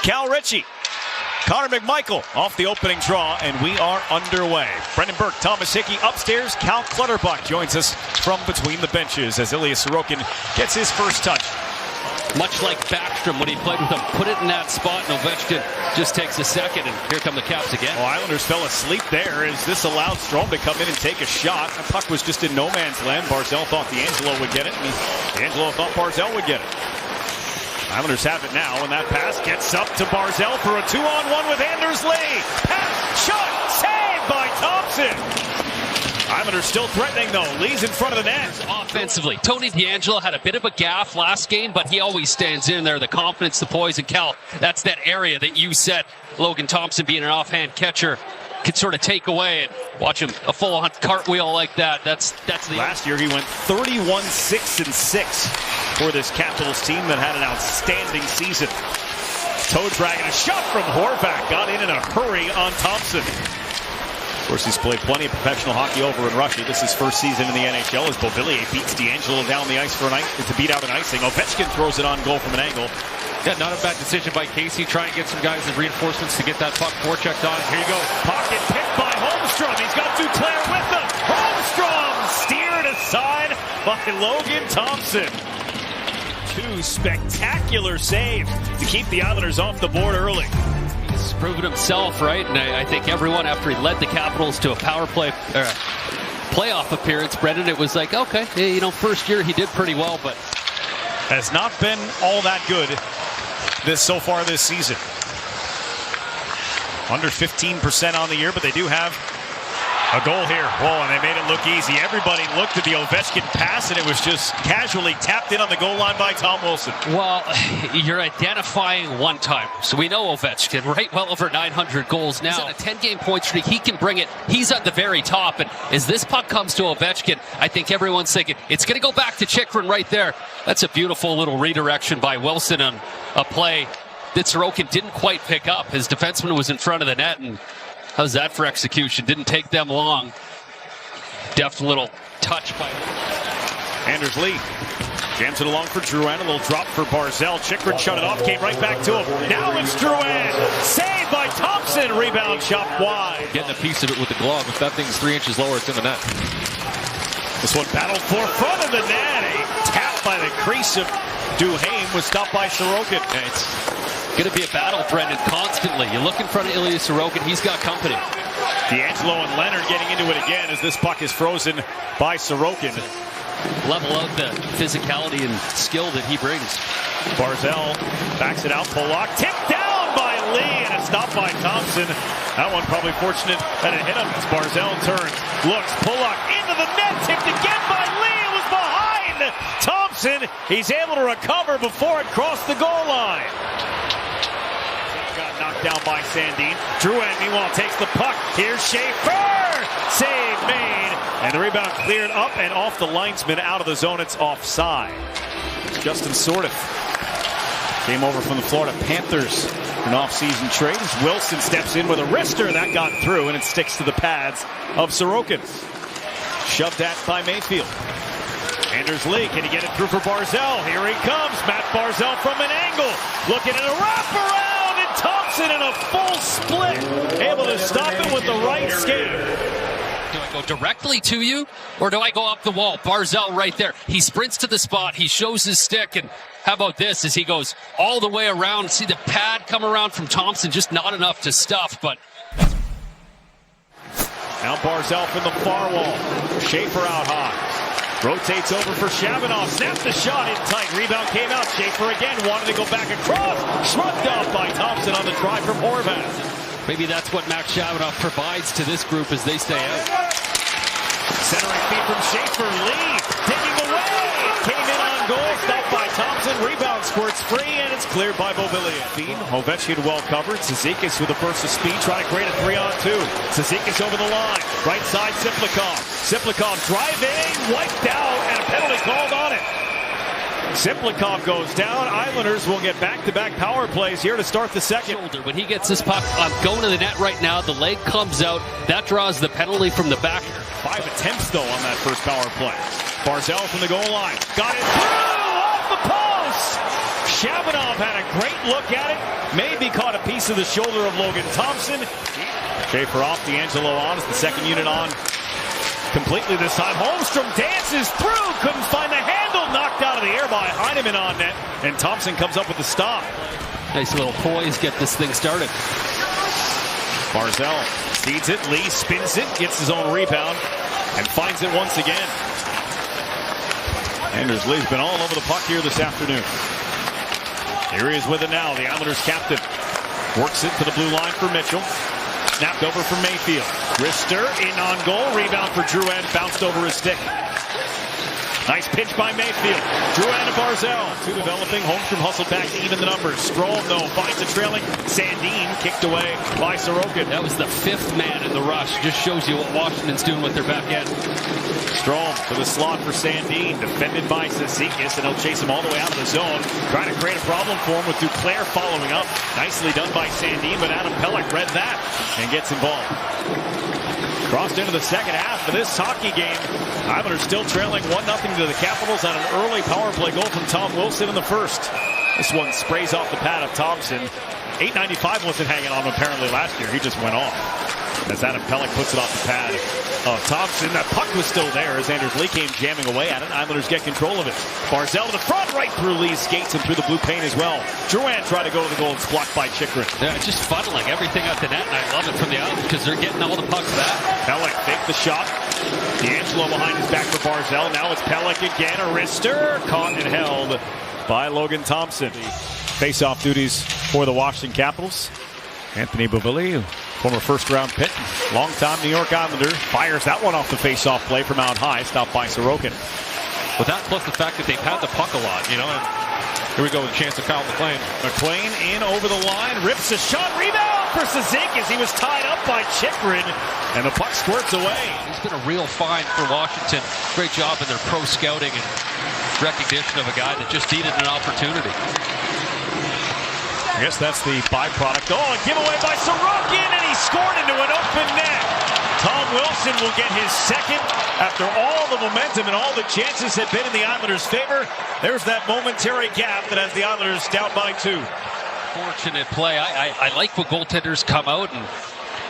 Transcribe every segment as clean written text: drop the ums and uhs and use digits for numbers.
Cal Ritchie. Connor McMichael off the opening draw, and we are underway. Brendan Burke, Thomas Hickey upstairs. Cal Clutterbuck joins us from between the benches as Ilya Sorokin gets his first touch. Much like Backstrom when he played with him, put it in that spot, and Ovechkin just takes a second, and here come the Caps again. Well, Islanders fell asleep there as this allowed Strome to come in and take a shot. The puck was just in no man's land. Barzal thought D'Angelo would get it, and D'Angelo thought Barzal would get it. Islanders have it now, and that pass gets up to Barzal for a 2-on-1 with Anders Lee. Pass, shot, saved by Thompson. Islanders still threatening, though. Lee's in front of the net. Offensively, Tony DeAngelo had a bit of a gaffe last game, but he always stands in there. The confidence, the poise, and Cal, that's that area that you said Logan Thompson being an offhand catcher could sort of take away, and watch him a full-on cartwheel like that. That's the last year he went 31-6-6 for this Capitals team that had an outstanding season. Toe dragging a shot from Horvat, got in a hurry on Thompson. Of course, he's played plenty of professional hockey over in Russia. This is his first season in the NHL as Beauvillier beats D'Angelo down the ice for to beat out an icing. Ovechkin throws it on goal from an angle. Yeah, not a bad decision by Casey. Try and get some guys in reinforcements to get that puck forechecked on. Here you go. Pocket picked by Holmstrom. He's got Duclair with him. Holmstrom steered aside by Logan Thompson. Two spectacular saves to keep the Islanders off the board early. He's proven himself, right? And I think everyone, after he led the Capitals to a power play playoff appearance, Brendan, it was like, okay, you know, first year he did pretty well, but has not been all that good so far this season. Under 15% on the year, but they do have a goal here. Whoa, and they made it look easy. Everybody looked at the Ovechkin pass, and it was just casually tapped in on the goal line by Tom Wilson. Well, you're identifying one time. So we know Ovechkin, right? Well over 900 goals now. He's on a 10-game point streak. He can bring it. He's at the very top. And as this puck comes to Ovechkin, I think everyone's thinking, it's going to go back to Chychrun right there. That's a beautiful little redirection by Wilson on a play that Sorokin didn't quite pick up. His defenseman was in front of the net, and how's that for execution? Didn't take them long. Deft little touch by Anders Lee. Jams it along for Drouin. A little drop for Barzal. Chychrun shut it off. Came right back to him. Now it's Drouin. Saved by Thompson. Rebound shot wide. Getting a piece of it with the glove. If that thing's 3 inches lower, it's in the net. This one battled for front of the net. A tap by the crease of Duhaime was stopped by Sorokin. It's going to be a battle, Brendan, constantly. You look in front of Ilya Sorokin, he's got company. D'Angelo and Leonard getting into it again as this puck is frozen by Sorokin. Level out the physicality and skill that he brings. Barzal backs it out. Polak tipped down by Lee, and a stop by Thompson. That one probably fortunate that it hit him as Barzal turns. Looks, Polak into the net, tipped again by Lee. It was behind Thompson. He's able to recover before it crossed the goal line. Got knocked down by Sandin. Drouin, meanwhile, takes the puck. Here's Schaefer. Save made. And the rebound cleared up and off the linesman out of the zone. It's offside. Justin Sordiff came over from the Florida Panthers. An off-season trade as Wilson steps in with a wrister. That got through, and it sticks to the pads of Sorokin. Shoved at by Mayfield. Anders Lee, can he get it through for Barzal? Here he comes. Matt Barzal from an angle. Looking at a wraparound. Thompson in a full split, able to stop it with the right skate. Do I go directly to you, or do I go up the wall? Barzal right there. He sprints to the spot. He shows his stick, and how about this as he goes all the way around? See the pad come around from Thompson, just not enough to stuff, but now Barzal from the far wall. Schaefer out high. Rotates over for Shabanov. Snaps the shot in tight. Rebound came out. Schaefer again wanted to go back across. Shrugged off by Thompson on the try from Horvat. Maybe that's what Max Shabanov provides to this group as they stay out. Centering feed from Schaefer. Lee digging away. Came in on goal. Stopped by Thompson. Rebound squirts free, and it's cleared by Beauvillier. Ovechkin well covered. Cizikas with a burst of speed. Trying to create a 3-on-2. Cizikas over the line. Right side, Simlikov. Simlikov driving, wiped out, and a penalty called on it. Simlikov goes down. Islanders will get back-to-back power plays here to start the second. When he gets this puck, I'm going to the net right now. The leg comes out. That draws the penalty from the back. 5 attempts, though, on that first power play. Barzal from the goal line. Got it through off the post. Shabanov had a great look at it. Maybe caught a piece of the shoulder of Logan Thompson. Schaefer off, D'Angelo on as the second unit on completely this time. Holmstrom dances through, couldn't find the handle, knocked out of the air by Heineman on net, and Thompson comes up with the stop. Nice little poise, get this thing started. Barzal feeds it, Lee spins it, gets his own rebound, and finds it once again. Anders Lee's been all over the puck here this afternoon. Here he is with it now, the Islanders captain. Works it to the blue line for Mitchell. Snapped over from Mayfield. Rister in on goal. Rebound for Drouin. Bounced over his stick. Nice pitch by Mayfield. Drouin to Barzal. Two developing. Holmstrom hustled back to even the numbers. Strome, though, finds the trailing. Sandin kicked away by Sorokin. That was the fifth man in the rush. Just shows you what Washington's doing with their back end. Strome to the slot for Sandin. Defended by Cizikas, and he'll chase him all the way out of the zone. Trying to create a problem for him with Duclair following up. Nicely done by Sandin, but Adam Pelech read that and gets involved. Crossed into the second half of this hockey game. Islanders still trailing 1-0 to the Capitals on an early power play goal from Tom Wilson in the first. This one sprays off the pad of Thompson. .895 wasn't hanging on him apparently last year. He just went off. As Adam Pelech puts it off the pad of Thompson. That puck was still there as Anders Lee came jamming away at it. Islanders get control of it. Barzal to the front, right through Lee's skates and through the blue paint as well. Drouin tried to go to the goal. It's blocked by Chychrun. Yeah, just funneling everything at the net, and I love it from the Islanders because they're getting all the pucks back. Pelech faked the shot. D'Angelo behind his back for Barzal. Now it's Pelech again. Arister caught and held by Logan Thompson. Face-off duties for the Washington Capitals. Anthony Beauvillier, former first-round pick, longtime New York Islander, fires that one off the face-off play from out high, stopped by Sorokin. But that plus the fact that they've had the puck a lot, you know. And here we go with a chance to Kyle McLean. McLean in over the line, rips a shot, rebound for Cizikas. He was tied up by Chychrun, and the puck squirts away. He's been a real find for Washington. Great job in their pro scouting and recognition of a guy that just needed an opportunity. I guess that's the byproduct. Oh, a giveaway by Sorokin, and he scored into an open net. Tom Wilson will get his second after all the momentum and all the chances had been in the Islanders' favor. There's that momentary gap that has the Islanders down by 2. Fortunate play. I like when goaltenders come out and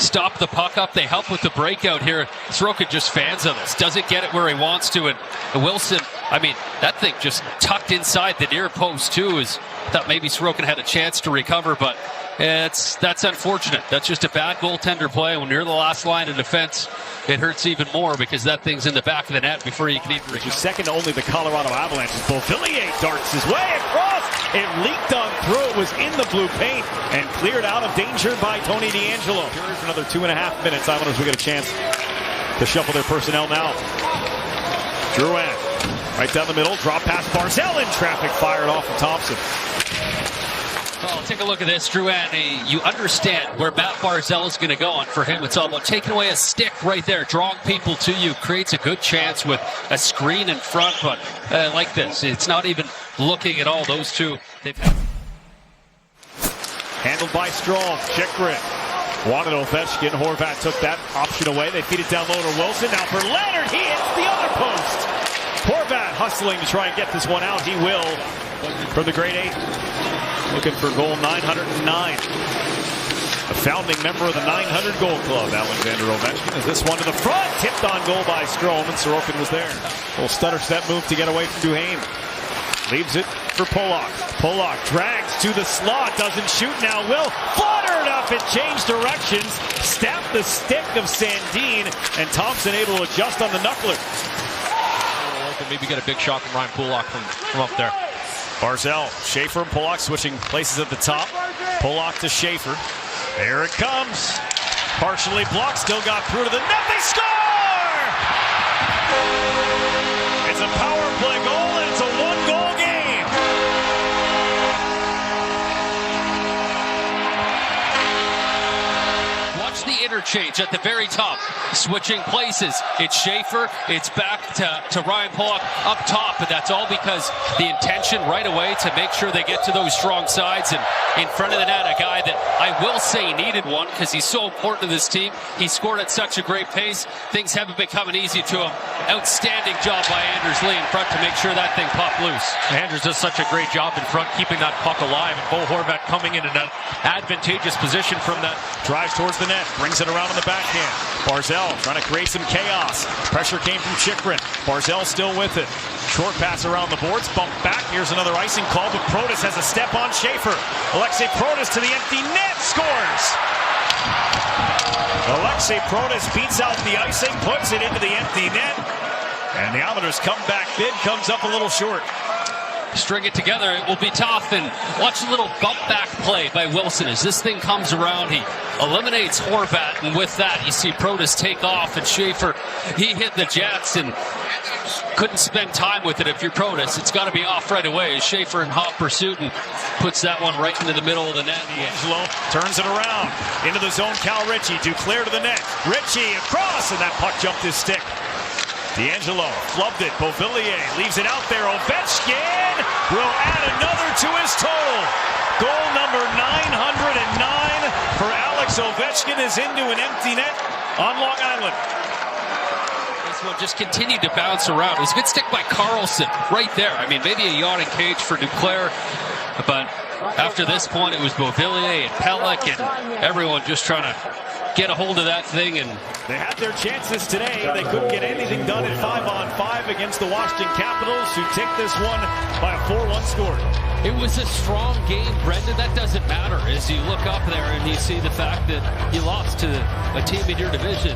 stop the puck up. They help with the breakout here. Sorokin just fans of this. Doesn't get it where he wants to. And Wilson, I mean, that thing just tucked inside the near post, too. Thought maybe Sorokin had a chance to recover, but that's unfortunate. That's just a bad goaltender play. When you're the last line of defense, it hurts even more because that thing's in the back of the net before you can even recover. Second to only the Colorado Avalanche. Beauvillier darts his way across. It leaked on through. It was in the blue paint and cleared out of danger by Tony D'Angelo. Here for another 2.5 minutes. Islanders will get a chance to shuffle their personnel now. Drouin right down the middle. Drop past Barzal in traffic. Fired off of Thompson. Well, take a look at this, Drouin. You understand where Matt Barzal is going to go, and for him, it's all about taking away a stick right there, drawing people to you, creates a good chance with a screen in front. But like this, it's not even looking at all. Those two, they've had. Handled by Strome. Chychrun wanted Ovechkin. Horvat took that option away. They feed it down low to Wilson. Now for Leonard, he hits the other post. Horvat hustling to try and get this one out. He will for the grade 8. Looking for goal 909. A founding member of the 900 goal club, Alexander Ovechkin. As this one to the front, tipped on goal by Strome, and Sorokin was there. A little stutter step move to get away from Duhaime. Leaves it for Polak. Polak drags to the slot, doesn't shoot now, will. Fluttered up, it changed directions. Stabbed the stick of Sandin, and Thompson able to adjust on the knuckler. Maybe get a big shot from Ryan Polak from up there. Barzal, Schaefer and Polak switching places at the top. Polak to Schaefer. There it comes. Partially blocked, still got through to the net. They score! It's a power play goal, and it's a one-goal game. Watch the interchange at the very top, switching places. It's Schaefer, it's back to Ryan Pulock up top, but that's all because the intention right away to make sure they get to those strong sides, and in front of the net, a guy that I will say needed one because he's so important to this team. He scored at such a great pace. Things haven't been coming easy to him. Outstanding job by Anders Lee in front to make sure that thing popped loose. Anders does such a great job in front, keeping that puck alive, and Bo Horvat coming in an advantageous position from that. Drives towards the net, brings it around on the backhand. Barzal trying to create some chaos. Pressure came from Chychrun. Barzal still with it. Short pass around the boards, bumped back. Here's another icing call, but Protas has a step on Schaefer. Alexei Protas to the empty net, scores! Alexei Protas beats out the icing, puts it into the empty net, and the Islanders' comeback bid comes up a little short. String it together, it will be tough, and watch a little bump back play by Wilson as this thing comes around. He eliminates Horvat, and with that you see Protas take off, and Schaefer, he hit the Jets and couldn't spend time with it. If you're Protas, it's got to be off right away as Schaefer in hot pursuit and puts that one right into the middle of the net. D'Angelo turns it around into the zone. Cal Ritchie, Duclair to the net. Ritchie across, and that puck jumped his stick. D'Angelo flubbed it. Beauvillier leaves it out there. Ovechkin will add another to his total. Goal number 909 for Alex Ovechkin is into an empty net on Long Island. This one just continued to bounce around. It was a good stick by Carlson right there. I mean, maybe a yawning cage for Duclair, but after this point, it was Beauvillier and Pelech and everyone just trying to get a hold of that thing. And they had their chances today. They couldn't get anything done at 5-on-5 against the Washington Capitals, who take this one by a 4-1 score. It was a strong game, Brendan. That doesn't matter as you look up there and you see the fact that you lost to a team in your division.